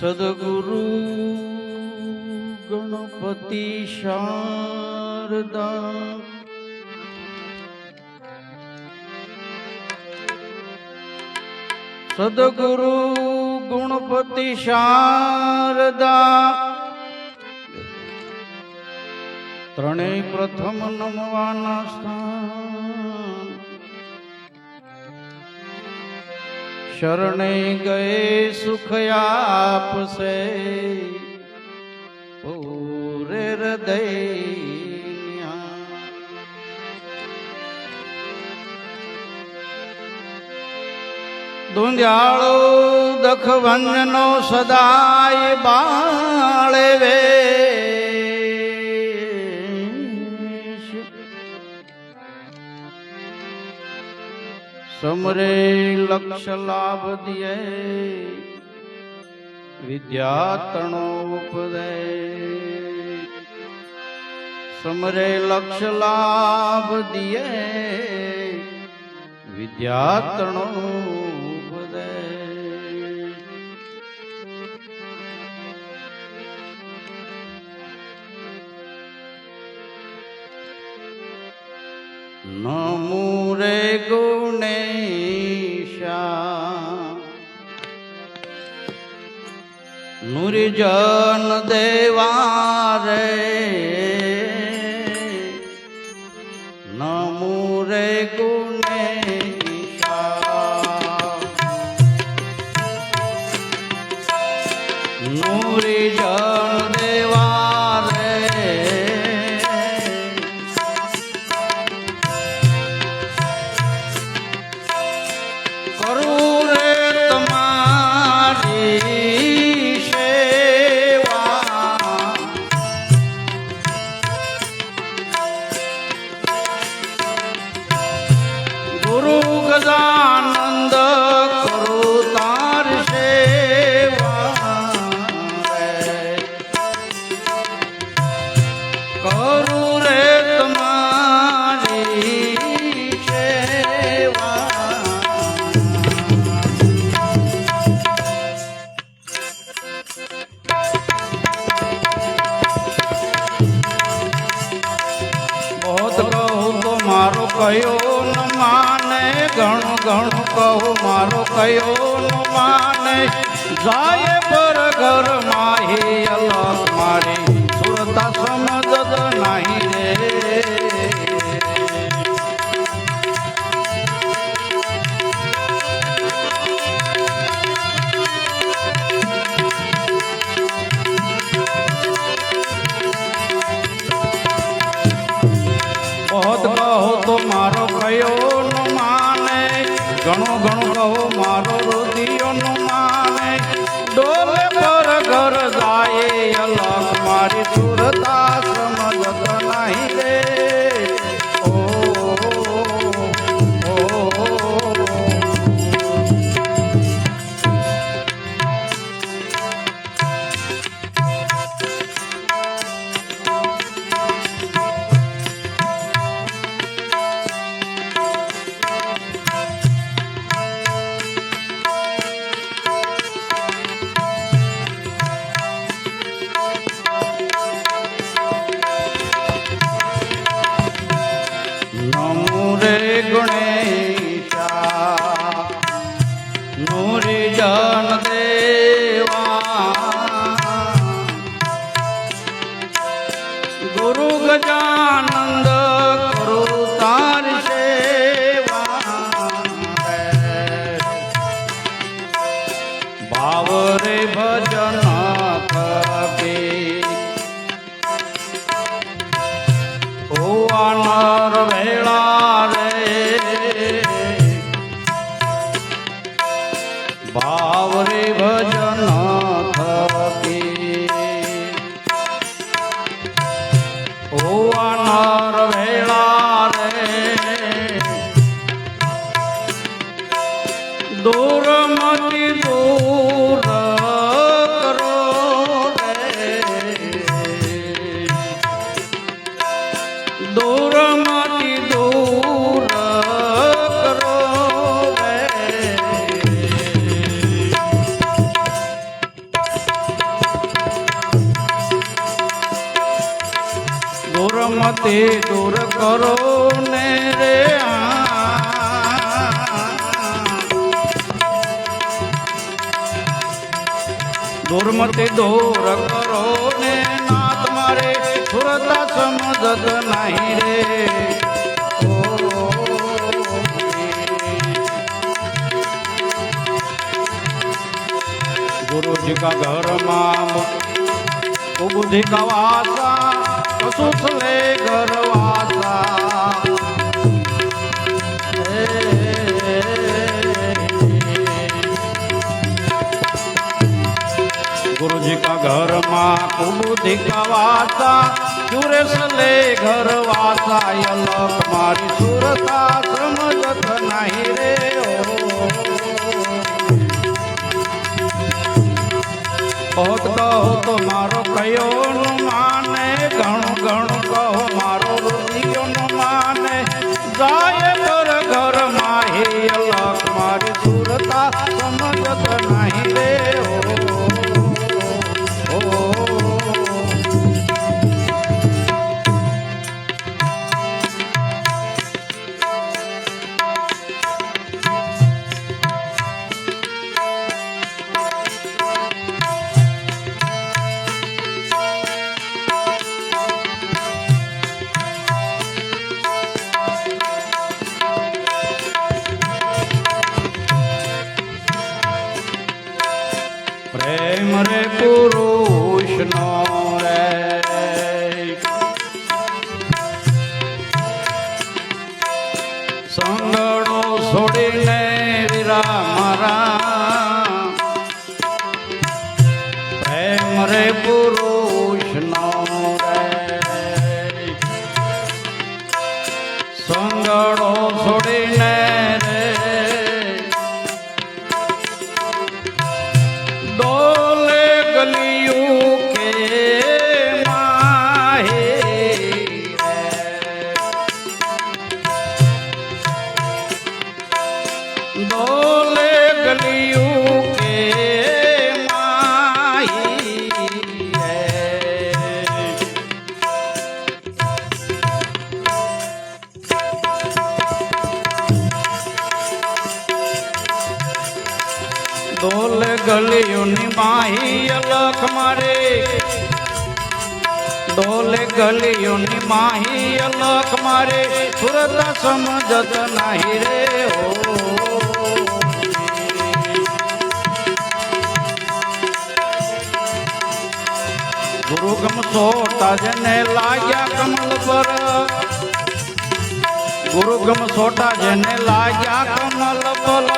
સદગુરુ ગણપતિ શારદા સદગુરુ ગણપતિ શારદા ત્રણેય પ્રથમ નમવાના સ્થાન શરણે ગયે સુખ આપશે પૂરે હૃદય દુંજાળો દખવંજનો સદાય બાળવે સમરે લક્ષ લાભ દિયે વિદ્યાતણો ઉપદે સમરે લક્ષ લાભ દિયે વિદ્યાતણો ઉપદે નમો રે ગુણેશા નુરજન દેવા રે નમો રે ગુણેશા નુરજન દેવા રે કરું રે તમારી સેવા ગુરુ ગજાનંદ કરું તાર સેવા કરું રે તમારી મારો કયો ન માને ઘણું ઘણું કહું મારો કયો ન માને જાય પર ઘર માહી અલગ મારી સુરતા સમજત નહીં રે बहुत कहो तो मारो कयो न माने घणो घणो कहो मारो रुदियो न माने डोले पर घर जाए अलग मारी सुरता समझत नहीं रे ओ, ओ, ओ, ગુણેશા નુરજન દેવા ગુરુ ગજાનંદ કરું તાર સેવા ભાવ રે ભજન કબે હોવા નર વેળા ભાવ રે ભજન થકી હોવા નર વેળા રે દૂર મતી દૂર કરો રે દૂર મતી દૂર કરો રે દુર્મતી દૂર કરો ને રે દુર્મતી દૂર કરો ને નાથ મારે સુરતા સમજત નહીં રે गुरु जी का घर माम बुद्धि का वासा कसुस ले घर वासा गुरु जी का घर माँ बुद्धि का वासा चुरेश ले घर वासा यलक मारी सुरता समझत नहीं रे बहुत कहो तो मारो कयो न माने घणो घणो कहो मारो रुदियो न माने जाए पर घर माही अलग मारी सुरता समझत नहीं रे ओ प्रेम रे पुरुष नो रे संगड़ो छोड़ीने वीरा मारा प्रेम रे पुरुष नो रे संगड़ो छोड़ीने डोले गलियों के माही डोले गलियों नि माही अलख मारे डोले गलियों नि माही अलख मारे सुरत समझत नहीं रे हो गुरुगम सोटा जने लाग्या कमल पर गुरुगम सोटा जने लाग्या कमल पर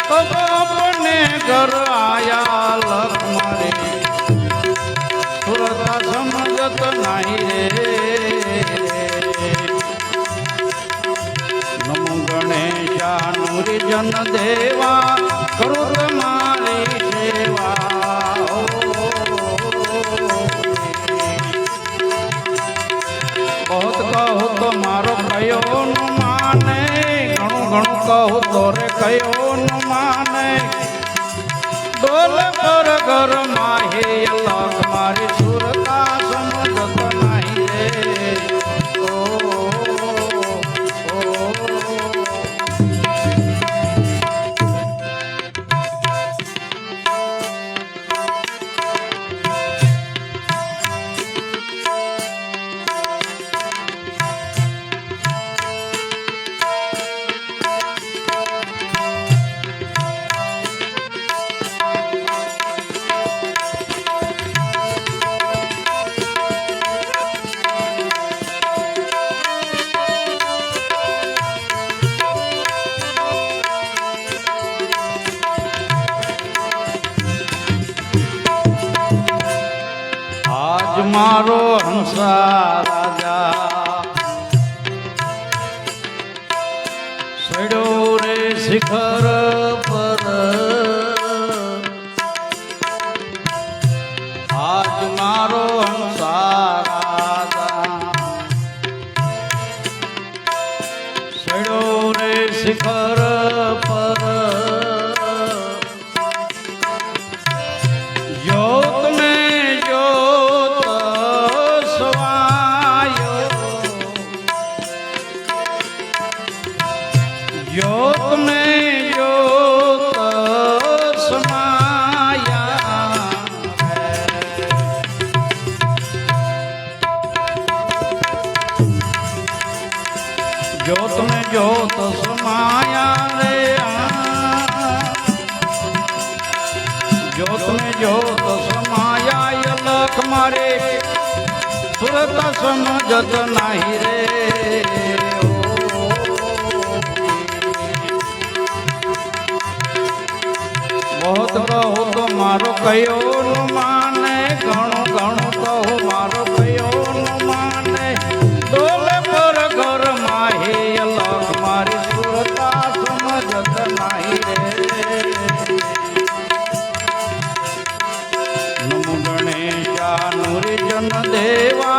तब अपने घर आया लख मारे सुरता समझत नहीं रे नमो गणेशा नूरी जन देवा करो तुम्हारी सेवा बहुत कहो तो मारो कयो न माने घणो घणो कहो तो रे कयो न माने डोल पर घर माहे अलग मारी सुरता समझत नहीं रे ओ मारो हंसा राजा सड़ो रे शिखर पर आज मारो हंसा राजा सड़ो रे शिखर पर जोत में जोत सवा સુરતા સમજત નહીં રે बहुत कहो तो मारो कयो न माने घणो घणो कहो मारो कयो न माने डोले पर घर माहे अलग मारी सुरता समझत नहीं रे नमो गणेशा नुरी जन देवा